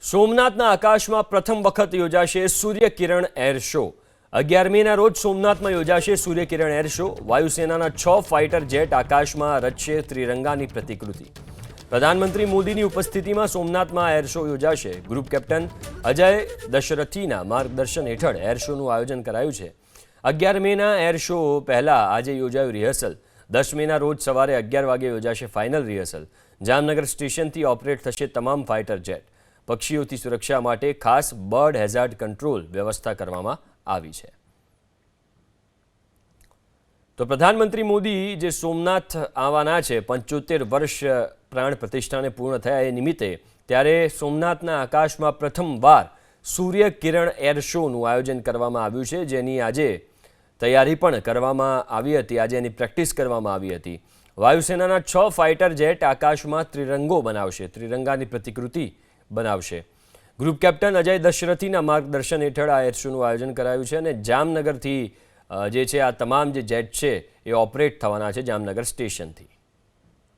સોમનાથના આકાશમાં પ્રથમ વખત યોજાશે સૂર્યકિરણ એર શો। 11 મેના રોજ સોમનાથમાં યોજાશે સૂર્યકિરણ એર શો। વાયુસેનાના 6 ફાઇટર જેટ આકાશમાં રચશે ત્રિરંગાની પ્રતિકૃતિ। પ્રધાનમંત્રી મોદીની ઉપસ્થિતિમાં સોમનાથમાં એર શો યોજાશે। ગ્રુપ કેપ્ટન અજય દશરથીના માર્ગદર્શન હેઠળ એર શોનું આયોજન કરાયું છે। 11 મેના એર શો પહેલા આજે યોજાયું રિહર્સલ। 10 મેના રોજ સવારે 11 વાગે યોજાશે ફાઇનલ રિહર્સલ। જામનગર સ્ટેશનથી ઓપરેટ થશે તમામ ફાઇટર જેટ। પક્ષીઓથી સુરક્ષા માટે ખાસ બર્ડ હેઝાર્ડ કંટ્રોલ વ્યવસ્થા કરવામાં આવી છે। તો પ્રધાનમંત્રી મોદી જે સોમનાથ આવવાના છે 75 વર્ષ પ્રાણ પ્રતિષ્ઠાને પૂર્ણ થયા એ નિમિત્તે, ત્યારે સોમનાથના આકાશમાં પ્રથમવાર સૂર્યકિરણ એર શોનું આયોજન કરવામાં આવ્યું છે, જેની આજે તૈયારી પણ કરવામાં આવી હતી। આજે એની પ્રેક્ટિસ કરવામાં આવી હતી। વાયુસેનાના 6 ફાઇટર જેટ આકાશમાં ત્રિરંગો બનાવશે, ત્રિરંગાની પ્રતિકૃતિ બનાવશે। ગ્રુપ કેપ્ટન અજય દશરથીના માર્ગદર્શન હેઠળ આ એર શોનું આયોજન કરાયું છે અને જામનગરથી જે છે આ તમામ જે જેટ છે એ ઓપરેટ થવાના છે જામનગર સ્ટેશનથી।